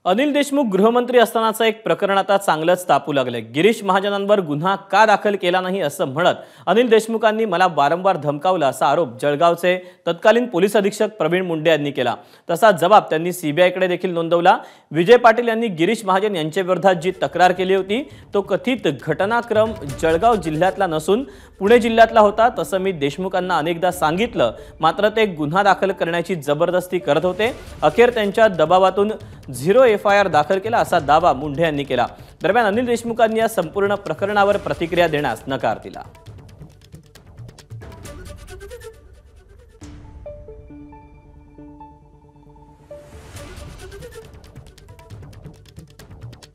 अनिल देशमुख गृहमंत्री असतानाचं एक प्रकरण आता चांगलंच तापू लागलंय। गिरीश महाजनांवर गुन्हा का दाखल केला नाही असं म्हणत अनिल देशमुखांनी मला वारंवार धमकावलं असा आरोप जळगावचे तत्कालीन पोलीस अधीक्षक प्रवीण मुंडे यांनी केला। तसा जबाब त्यांनी सीबीआयकडे देखील नोंदवला। विजय पाटील यांनी गिरीश महाजन यांच्या विरोधात जी तक्रार केली होती तो कथित घटनाक्रम जळगाव जिल्ह्यातला नसून पुणे जिल्ह्यातला होता। तसं मी देशमुखांना अनेकदा सांगितलं, मात्र ते गुन्हा दाखल करण्याची जबरदस्ती करत होते। अखेर त्यांच्या दबावातून 0 FIR दाखल केला असा दावा मुंडे यांनी केला। दरम्यान अनिल देशमुखांनी या संपूर्ण प्रकरणावर प्रतिक्रिया देण्यास नकार दिला।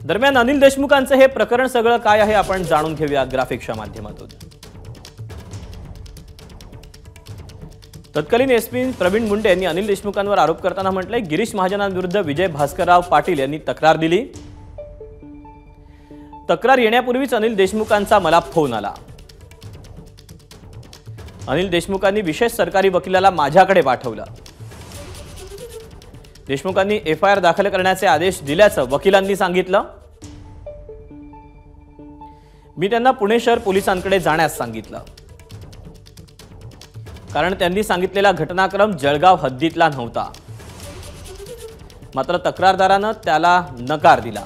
दरम्यान अनिल देशमुखांचं हे प्रकरण सगळं काय आहे आपण जाणून घेऊया ग्राफिक्सच्या माध्यमातून। तत्कालीन एसपी प्रवीण मुंडे यांनी अनिल देशमुखांवर आरोप करताना म्हटले, गिरीश महाजनांविरुद्ध विजय भास्करराव पाटील यांनी तक्रार दिली। तक्रार येण्यापूर्वीच अनिल देशमुखांचा मला फोन आला। अनिल देशमुखांनी विशेष सरकारी वकिलाला माझ्याकडे पाठवलं। देशमुखांनी FIR दाखल करण्याचे आदेश दिल्याचं वकिलांनी सांगितलं। मी त्यांना पुणे शहर पोलिसांकडे जाण्यास सांगितलं, कारण त्यांनी सांगितलेला घटनाक्रम जळगाव हद्दीतला नव्हता। मात्र तक्रारदारानं त्याला नकार दिला।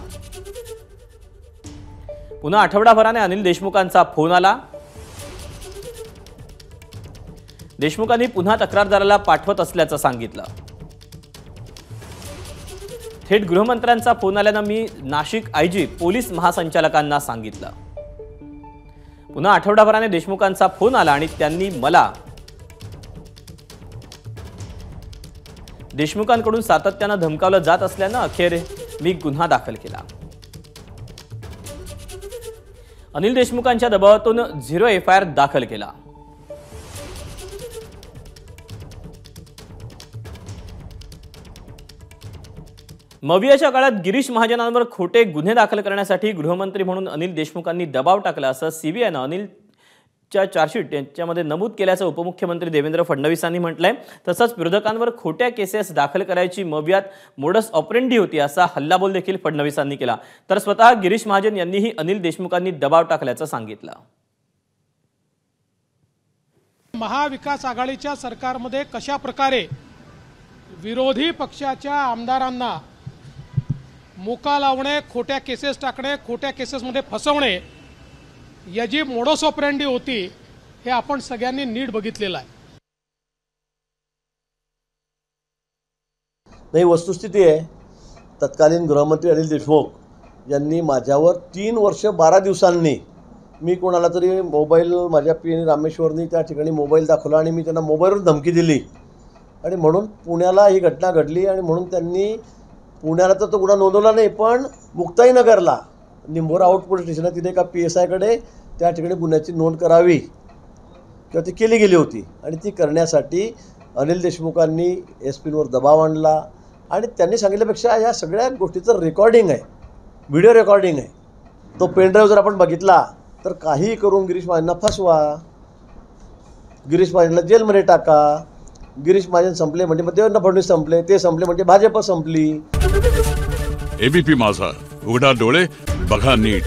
पुन्हा आठवडाभराने अनिल देशमुखांचा फोन आला। देशमुखांनी पुन्हा तक्रारदाराला पाठवत असल्याचं सांगितलं। थेट गृहमंत्र्यांचा फोन आल्यानं मी नाशिक IG पोलीस महासंचालकांना सांगितलं। पुन्हा आठवडाभराने देशमुखांचा फोन आला आणि त्यांनी मला देशमुखांकडून सातत्यानं धमकावलं जात असल्यानं अखेर मी गुन्हा दाखल केला। अनिल देशमुखांच्या दबावातून 0 FIR दाखल केला। मवियाच्या काळात गिरीश महाजनांवर खोटे गुन्हे दाखल करण्यासाठी गृहमंत्री म्हणून अनिल देशमुखांनी दबाव टाकला असं CBIनं अनिलच्या चार्जशीट यांच्यामध्ये नमूद केल्याचं उपमुख्यमंत्री देवेंद्र फडणवीसांनी म्हटलंय। तसंच विरोधकांवर खोट्या केसेस दाखल करायची मवियात मोडस ऑपरेंडी होती असा हल्लाबोल देखील फडणवीसांनी केला। तर स्वतः गिरीश महाजन यांनीही अनिल देशमुखांनी दबाव टाकल्याचं सांगितलं। महाविकास आघाडीच्या सरकारमध्ये कशा प्रकारे विरोधी पक्षाच्या आमदारांना मुका लावणे, खोट्या केसेस टाकणे, खोट्या केसेसमध्ये फसवणे याची मोडस ऑपरेंडी होती हे आपण सगळ्यांनी नीट बघितलेलं आहे। नाही, वस्तुस्थिती आहे, तत्कालीन गृहमंत्री अनिल देशमुख यांनी माझ्यावर 3 वर्ष 12 दिवसांनी मी कोणाला तरी मोबाईल माझ्या PN रामेश्वरनी त्या ठिकाणी मोबाईल दाखवला आणि मी त्यांना मोबाईलवर धमकी दिली आणि म्हणून पुण्याला ही घटना घडली आणि म्हणून त्यांनी पुण्याला तर तो गुन्हा नोंदवला नाही, पण मुक्ताईनगरला निंभोरा आउट पोलीस स्टेशनात तिथे एका PSI कडे त्या ठिकाणी गुन्ह्याची नोंद करावी किंवा ती केली गेली होती आणि ती करण्यासाठी अनिल देशमुखांनी SP-वर दबाव आणला आणि त्यांनी सांगितल्यापेक्षा या सगळ्या गोष्टीचं रेकॉर्डिंग आहे, व्हिडिओ रेकॉर्डिंग आहे। तो पेनड्राईव्ह जर आपण बघितला तर काहीही करून गिरीश महाजनला फसवा, गिरीश महाजनला जेलमध्ये टाका, गिरीश महाजन संपले म्हणजे मग देवेंद्र फडणवीस संपले, ते संपले म्हणजे भाजप संपली। ABP माझा, उघडा डोळे बघा नीट।